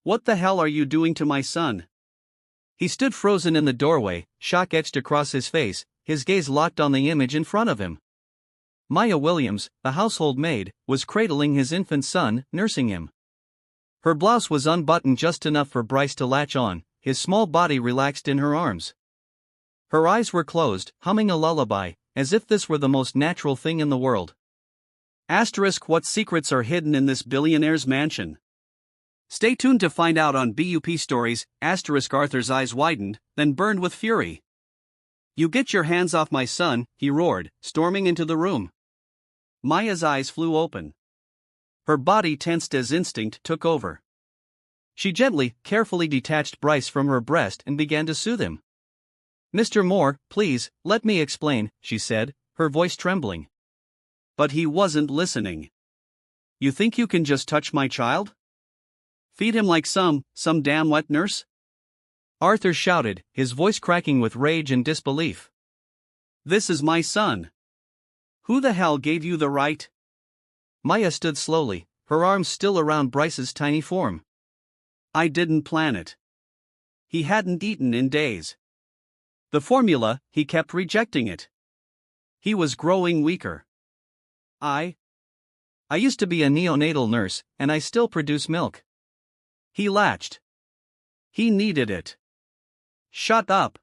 What the hell are you doing to my son? He stood frozen in the doorway, shock etched across his face, his gaze locked on the image in front of him. Maya Williams, the household maid, was cradling his infant son, nursing him. Her blouse was unbuttoned just enough for Bryce to latch on, his small body relaxed in her arms. Her eyes were closed, humming a lullaby, as if this were the most natural thing in the world. What secrets are hidden in this billionaire's mansion? Stay tuned to find out on BUP Stories. Arthur's eyes widened, then burned with fury. You get your hands off my son, he roared, storming into the room. Maya's eyes flew open. Her body tensed as instinct took over. She gently, carefully detached Bryce from her breast and began to soothe him. "Mr. Moore, please, let me explain," she said, her voice trembling. But he wasn't listening. "You think you can just touch my child? Feed him like some damn wet nurse?" Arthur shouted, his voice cracking with rage and disbelief. "This is my son. Who the hell gave you the right?" Maya stood slowly, her arms still around Bryce's tiny form. "I didn't plan it." He hadn't eaten in days. The formula, he kept rejecting it. He was growing weaker. I used to be a neonatal nurse, and I still produce milk." He latched. He needed it. "Shut up!"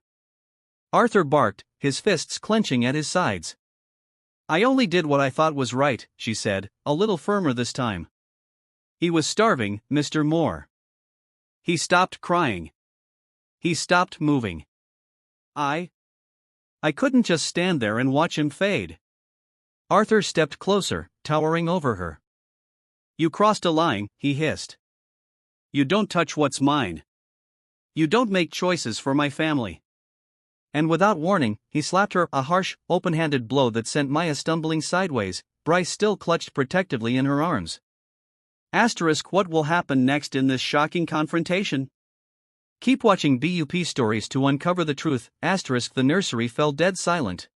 Arthur barked, his fists clenching at his sides. "I only did what I thought was right," she said, a little firmer this time. "He was starving, Mr. Moore." He stopped crying. He stopped moving. I couldn't just stand there and watch him fade." Arthur stepped closer, towering over her. "You crossed a line," he hissed. "You don't touch what's mine. You don't make choices for my family." And without warning, he slapped her, a harsh, open-handed blow that sent Maya stumbling sideways, Bryce still clutched protectively in her arms. What will happen next in this shocking confrontation? Keep watching BUP Stories to uncover the truth. The nursery fell dead silent.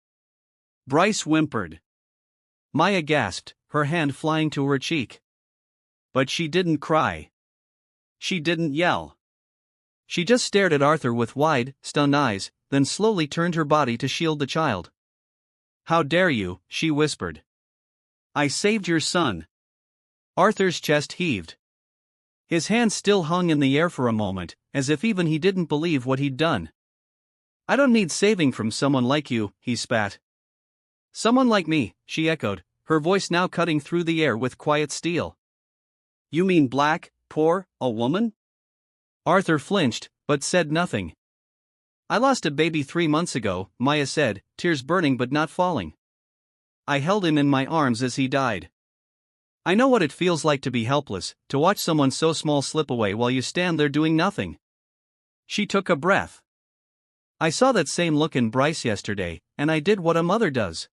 Bryce whimpered. Maya gasped, her hand flying to her cheek. But she didn't cry. She didn't yell. She just stared at Arthur with wide, stunned eyes, then slowly turned her body to shield the child. "How dare you," she whispered. "I saved your son." Arthur's chest heaved. His hands still hung in the air for a moment, as if even he didn't believe what he'd done. "I don't need saving from someone like you," he spat. "Someone like me," she echoed, her voice now cutting through the air with quiet steel. "You mean black, poor, a woman?" Arthur flinched, but said nothing. "I lost a baby 3 months ago," Maya said, tears burning but not falling. "I held him in my arms as he died. I know what it feels like to be helpless, to watch someone so small slip away while you stand there doing nothing." She took a breath. "I saw that same look in Bryce yesterday, and I did what a mother does.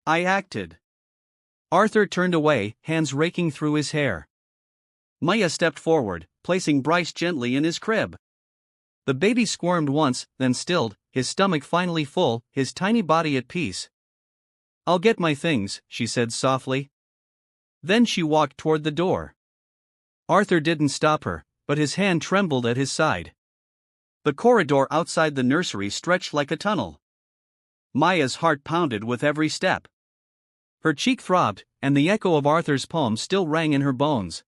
I acted." Arthur turned away, hands raking through his hair. Maya stepped forward, placing Bryce gently in his crib. The baby squirmed once, then stilled, his stomach finally full, his tiny body at peace. "I'll get my things," she said softly. Then she walked toward the door. Arthur didn't stop her, but his hand trembled at his side. The corridor outside the nursery stretched like a tunnel. Maya's heart pounded with every step. Her cheek throbbed, and the echo of Arthur's poem still rang in her bones.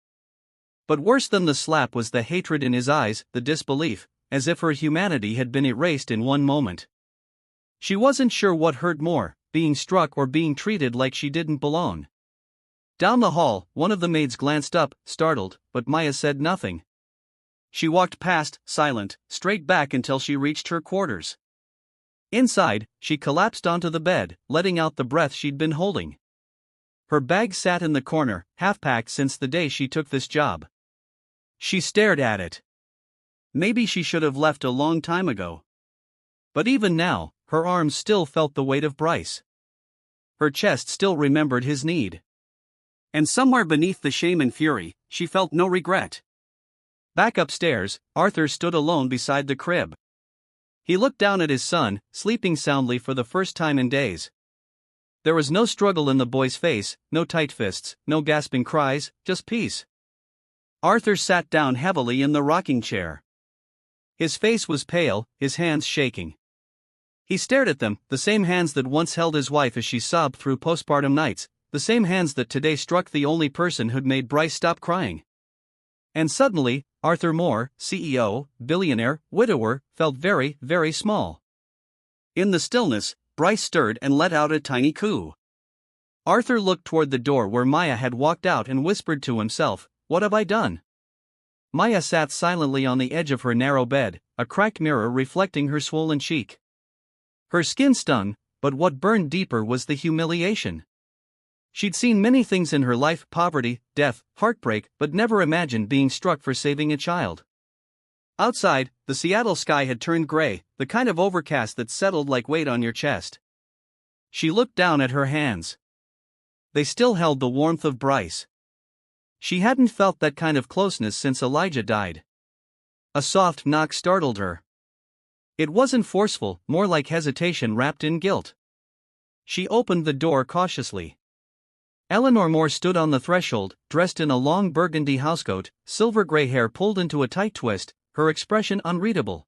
But worse than the slap was the hatred in his eyes, the disbelief, as if her humanity had been erased in one moment. She wasn't sure what hurt more, being struck or being treated like she didn't belong. Down the hall, one of the maids glanced up, startled, but Maya said nothing. She walked past, silent, straight back until she reached her quarters. Inside, she collapsed onto the bed, letting out the breath she'd been holding. Her bag sat in the corner, half-packed since the day she took this job. She stared at it. Maybe she should have left a long time ago. But even now, her arms still felt the weight of Bryce. Her chest still remembered his need. And somewhere beneath the shame and fury, she felt no regret. Back upstairs, Arthur stood alone beside the crib. He looked down at his son, sleeping soundly for the first time in days. There was no struggle in the boy's face, no tight fists, no gasping cries, just peace. Arthur sat down heavily in the rocking chair. His face was pale, his hands shaking. He stared at them, the same hands that once held his wife as she sobbed through postpartum nights, the same hands that today struck the only person who'd made Bryce stop crying. And suddenly, Arthur Moore, CEO, billionaire, widower, felt very, very small. In the stillness, Bryce stirred and let out a tiny coo. Arthur looked toward the door where Maya had walked out and whispered to himself, "What have I done?" Maya sat silently on the edge of her narrow bed, a cracked mirror reflecting her swollen cheek. Her skin stung, but what burned deeper was the humiliation. She'd seen many things in her life: poverty, death, heartbreak, but never imagined being struck for saving a child. Outside, the Seattle sky had turned gray, the kind of overcast that settled like weight on your chest. She looked down at her hands. They still held the warmth of Bryce. She hadn't felt that kind of closeness since Elijah died. A soft knock startled her. It wasn't forceful, more like hesitation wrapped in guilt. She opened the door cautiously. Eleanor Moore stood on the threshold, dressed in a long burgundy housecoat, silver gray hair pulled into a tight twist, her expression unreadable.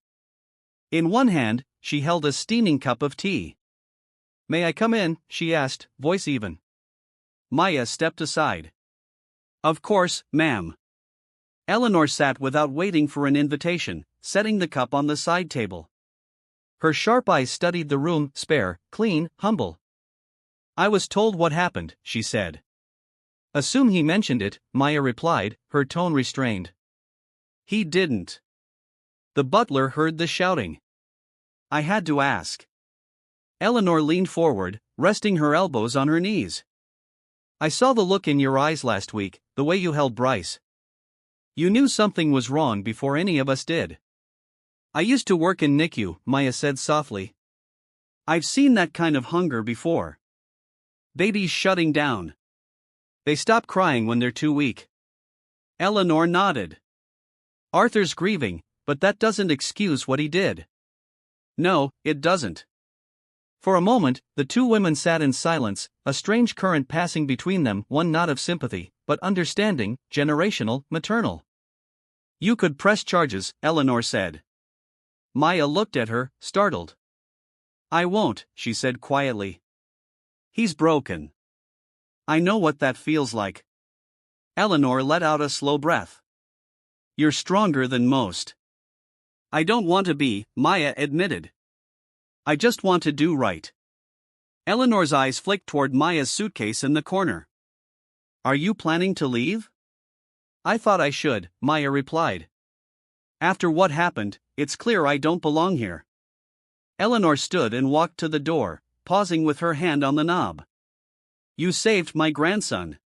In one hand, she held a steaming cup of tea. "May I come in?" she asked, voice even. Maya stepped aside. "Of course, ma'am." Eleanor sat without waiting for an invitation, setting the cup on the side table. Her sharp eyes studied the room, spare, clean, humble. "I was told what happened," she said. "Assume he mentioned it," Maya replied, her tone restrained. "He didn't." The butler heard the shouting. "I had to ask." Eleanor leaned forward, resting her elbows on her knees. "I saw the look in your eyes last week, the way you held Bryce. You knew something was wrong before any of us did." "I used to work in NICU," Maya said softly. "I've seen that kind of hunger before. Babies shutting down. They stop crying when they're too weak." Eleanor nodded. "Arthur's grieving, but that doesn't excuse what he did." "No, it doesn't." For a moment, the two women sat in silence, a strange current passing between them, one not of sympathy, but understanding, generational, maternal. "You could press charges," Eleanor said. Maya looked at her, startled. "I won't," she said quietly. "He's broken. I know what that feels like." Eleanor let out a slow breath. "You're stronger than most." "I don't want to be," Maya admitted. "I just want to do right." Eleanor's eyes flicked toward Maya's suitcase in the corner. "Are you planning to leave?" "I thought I should," Maya replied. "After what happened, it's clear I don't belong here." Eleanor stood and walked to the door, pausing with her hand on the knob. "You saved my grandson.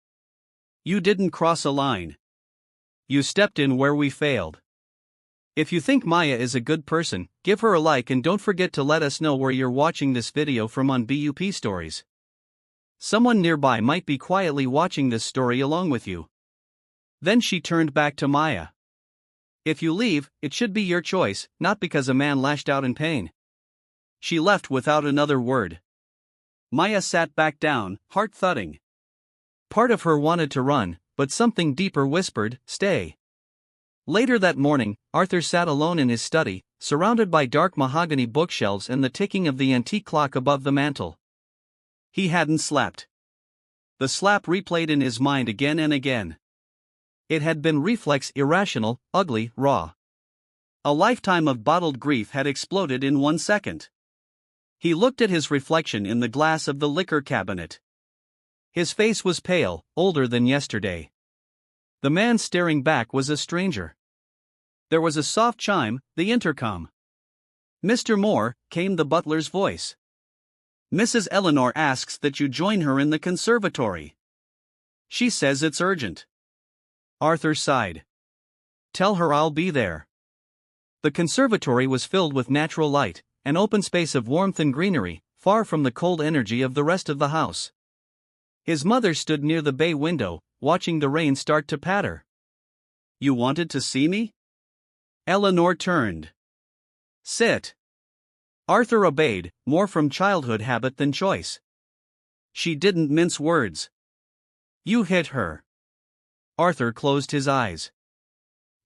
You didn't cross a line. You stepped in where we failed. If you think Maya is a good person, give her a like and don't forget to let us know where you're watching this video from on BUP Stories. Someone nearby might be quietly watching this story along with you." Then she turned back to Maya. "If you leave, it should be your choice, not because a man lashed out in pain." She left without another word. Maya sat back down, heart thudding. Part of her wanted to run, but something deeper whispered, "Stay." Later that morning, Arthur sat alone in his study, surrounded by dark mahogany bookshelves and the ticking of the antique clock above the mantel. He hadn't slept. The slap replayed in his mind again and again. It had been reflex, irrational, ugly, raw. A lifetime of bottled grief had exploded in 1 second. He looked at his reflection in the glass of the liquor cabinet. His face was pale, older than yesterday. The man staring back was a stranger. There was a soft chime, the intercom. "Mr. Moore," came the butler's voice. "Mrs. Eleanor asks that you join her in the conservatory. She says it's urgent." Arthur sighed. "Tell her I'll be there." The conservatory was filled with natural light, an open space of warmth and greenery, far from the cold energy of the rest of the house. His mother stood near the bay window, watching the rain start to patter. "You wanted to see me?" Eleanor turned. "Sit." Arthur obeyed, more from childhood habit than choice. She didn't mince words. "You hit her." Arthur closed his eyes.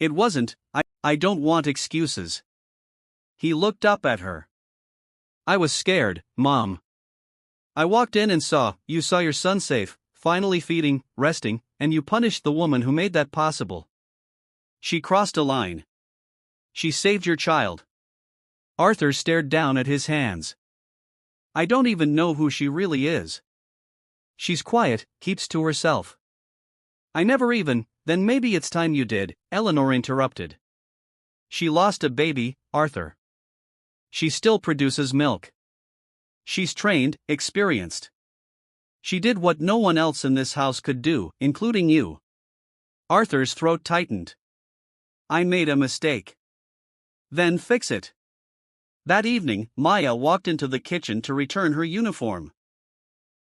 It wasn't. I don't want excuses. He looked up at her. I was scared, Mom. I walked in and saw your son safe, finally feeding, resting, and you punished the woman who made that possible. She crossed a line. She saved your child. Arthur stared down at his hands. I don't even know who she really is. She's quiet, keeps to herself. I never even. Then maybe it's time you did, Eleanor interrupted. She lost a baby, Arthur. She still produces milk. She's trained, experienced. She did what no one else in this house could do, including you. Arthur's throat tightened. I made a mistake. Then fix it. That evening, Maya walked into the kitchen to return her uniform.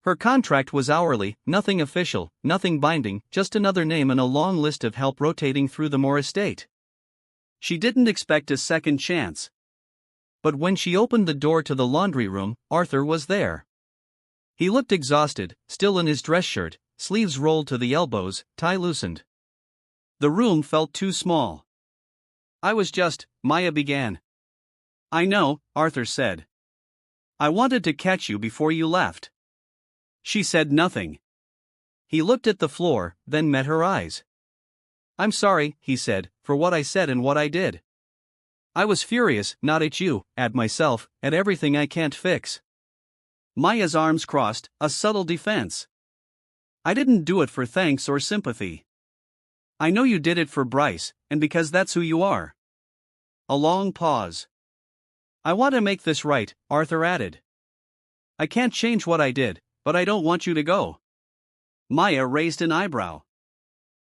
Her contract was hourly, nothing official, nothing binding, just another name in a long list of help rotating through the Moore estate. She didn't expect a second chance. But when she opened the door to the laundry room, Arthur was there. He looked exhausted, still in his dress shirt, sleeves rolled to the elbows, tie loosened. The room felt too small. Maya began. I know, Arthur said. I wanted to catch you before you left. She said nothing. He looked at the floor, then met her eyes. I'm sorry, he said, for what I said and what I did. I was furious, not at you, at myself, at everything I can't fix. Maya's arms crossed, a subtle defense. I didn't do it for thanks or sympathy. I know you did it for Bryce, and because that's who you are. A long pause. I want to make this right, Arthur added. I can't change what I did, but I don't want you to go. Maya raised an eyebrow.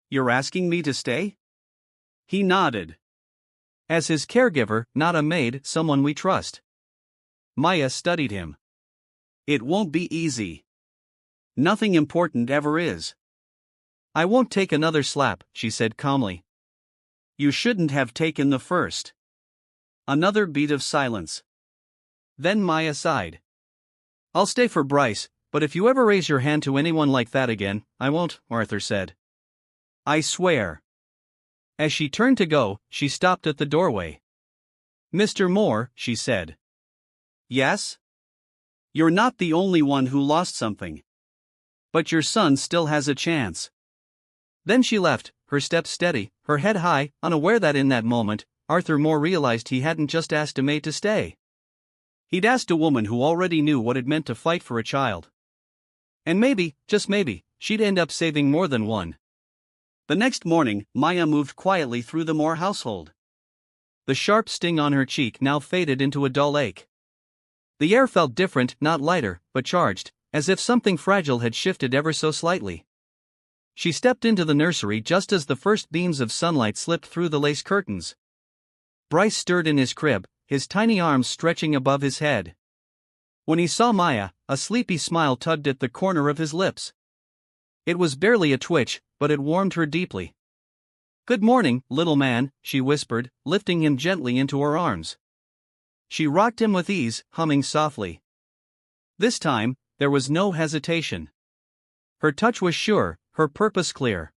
You're asking me to stay? He nodded. As his caregiver, not a maid, someone we trust. Maya studied him. It won't be easy. Nothing important ever is. I won't take another slap, she said calmly. You shouldn't have taken the first. Another beat of silence. Then Maya sighed. I'll stay for Bryce, but if you ever raise your hand to anyone like that again, I won't, Arthur said. I swear. As she turned to go, she stopped at the doorway. Mr. Moore, she said. Yes? You're not the only one who lost something. But your son still has a chance. Then she left, her steps steady, her head high, unaware that in that moment, Arthur Moore realized he hadn't just asked a maid to stay. He'd asked a woman who already knew what it meant to fight for a child. And maybe, just maybe, she'd end up saving more than one. The next morning, Maya moved quietly through the Moore household. The sharp sting on her cheek now faded into a dull ache. The air felt different, not lighter, but charged, as if something fragile had shifted ever so slightly. She stepped into the nursery just as the first beams of sunlight slipped through the lace curtains. Bryce stirred in his crib, his tiny arms stretching above his head. When he saw Maya, a sleepy smile tugged at the corner of his lips. It was barely a twitch, but it warmed her deeply. Good morning, little man, she whispered, lifting him gently into her arms. She rocked him with ease, humming softly. This time, there was no hesitation. Her touch was sure, her purpose clear.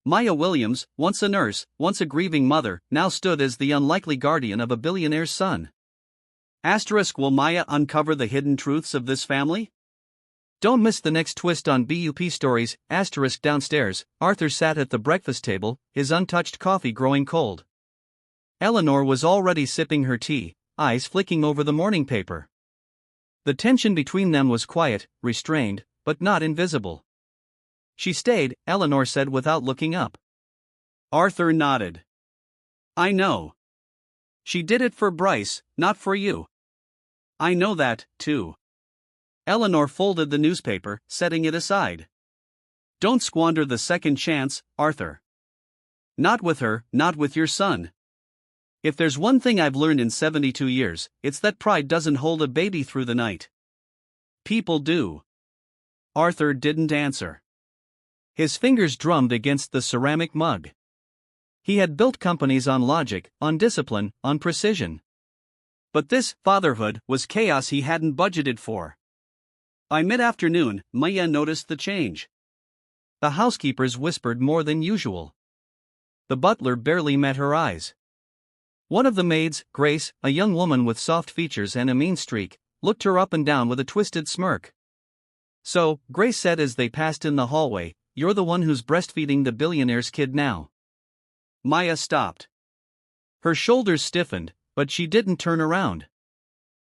Maya Williams, once a nurse, once a grieving mother, now stood as the unlikely guardian of a billionaire's son. Will Maya uncover the hidden truths of this family? Don't miss the next twist on BUP Stories. Downstairs, Arthur sat at the breakfast table, his untouched coffee growing cold. Eleanor was already sipping her tea, eyes flicking over the morning paper. The tension between them was quiet, restrained, but not invisible. She stayed, Eleanor said without looking up. Arthur nodded. I know. She did it for Bryce, not for you. I know that, too. Eleanor folded the newspaper, setting it aside. Don't squander the second chance, Arthur. Not with her, not with your son. If there's one thing I've learned in 72 years, it's that pride doesn't hold a baby through the night. People do. Arthur didn't answer. His fingers drummed against the ceramic mug. He had built companies on logic, on discipline, on precision. But this fatherhood was chaos he hadn't budgeted for. By mid-afternoon, Maya noticed the change. The housekeepers whispered more than usual. The butler barely met her eyes. One of the maids, Grace, a young woman with soft features and a mean streak, looked her up and down with a twisted smirk. "So," Grace said as they passed in the hallway, "you're the one who's breastfeeding the billionaire's kid now." Maya stopped. Her shoulders stiffened, but she didn't turn around.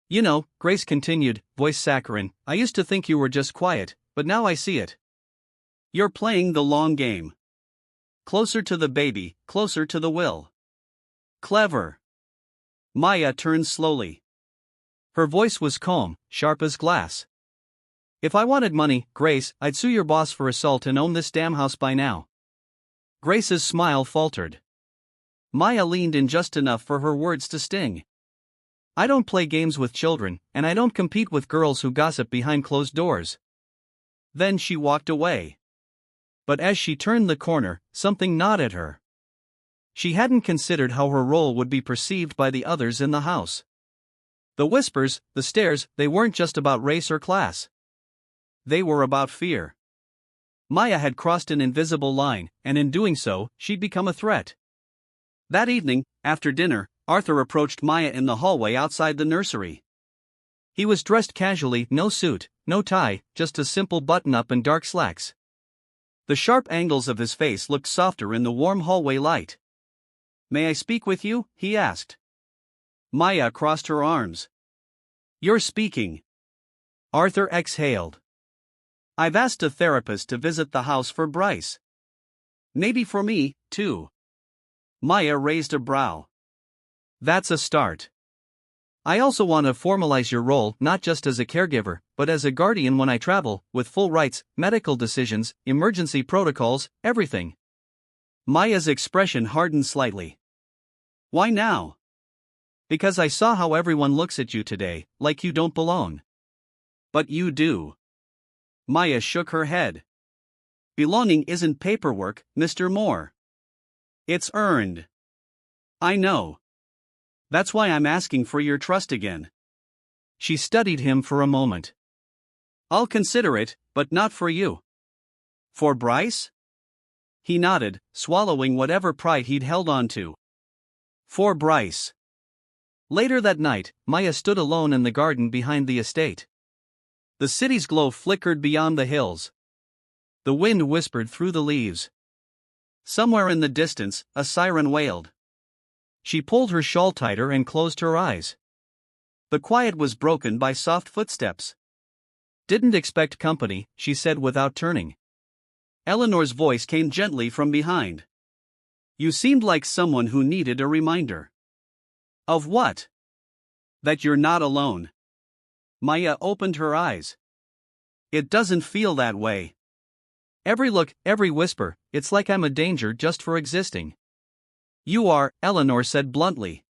"You know," Grace continued, voice saccharine, "I used to think you were just quiet, but now I see it. You're playing the long game. Closer to the baby, closer to the will. Clever." Maya turned slowly. Her voice was calm, sharp as glass. "If I wanted money, Grace, I'd sue your boss for assault and own this damn house by now." Grace's smile faltered. Maya leaned in just enough for her words to sting. "I don't play games with children, and I don't compete with girls who gossip behind closed doors." Then she walked away. But as she turned the corner, something gnawed at her. She hadn't considered how her role would be perceived by the others in the house. The whispers, the stares, they weren't just about race or class. They were about fear. Maya had crossed an invisible line, and in doing so, she'd become a threat. That evening, after dinner, Arthur approached Maya in the hallway outside the nursery. He was dressed casually, no suit, no tie, just a simple button-up and dark slacks. The sharp angles of his face looked softer in the warm hallway light. "May I speak with you?" he asked. Maya crossed her arms. "You're speaking." Arthur exhaled. "I've asked a therapist to visit the house for Bryce. Maybe for me, too." Maya raised a brow. "That's a start. I also want to formalize your role not just as a caregiver, but as a guardian when I travel, with full rights, medical decisions, emergency protocols, everything." Maya's expression hardened slightly. "Why now?" "Because I saw how everyone looks at you today, like you don't belong." "But you do." Maya shook her head. "Belonging isn't paperwork, Mr. Moore. It's earned." "I know. That's why I'm asking for your trust again." She studied him for a moment. "I'll consider it, but not for you." "For Bryce?" He nodded, swallowing whatever pride he'd held on to. "For Bryce." Later that night, Maya stood alone in the garden behind the estate. The city's glow flickered beyond the hills. The wind whispered through the leaves. Somewhere in the distance, a siren wailed. She pulled her shawl tighter and closed her eyes. The quiet was broken by soft footsteps. "Didn't expect company," she said without turning. Eleanor's voice came gently from behind. "You seemed like someone who needed a reminder." "Of what?" "That you're not alone." Maya opened her eyes. "It doesn't feel that way. Every look, every whisper, it's like I'm a danger just for existing." "You are," Eleanor said bluntly.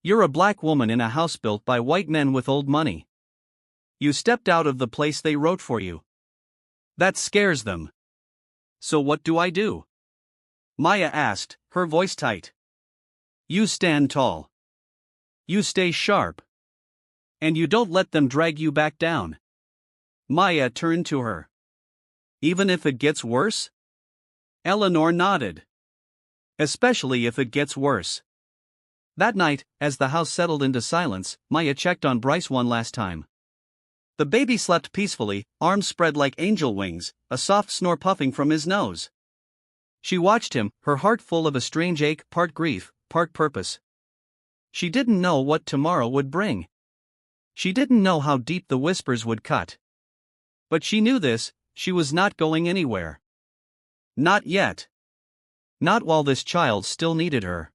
"You're a black woman in a house built by white men with old money. You stepped out of the place they wrote for you. That scares them." "So what do I do?" Maya asked, her voice tight. "You stand tall. You stay sharp. And you don't let them drag you back down." Maya turned to her. "Even if it gets worse?" Eleanor nodded. "Especially if it gets worse." That night, as the house settled into silence, Maya checked on Bryce one last time. The baby slept peacefully, arms spread like angel wings, a soft snore puffing from his nose. She watched him, her heart full of a strange ache, part grief, part purpose. She didn't know what tomorrow would bring. She didn't know how deep the whispers would cut. But she knew this: she was not going anywhere. Not yet. Not while this child still needed her.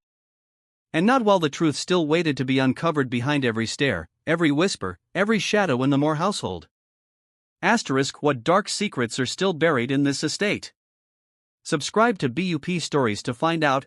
And not while the truth still waited to be uncovered behind every stare, every whisper, every shadow in the Moore household. What dark secrets are still buried in this estate? Subscribe to BUP Stories to find out.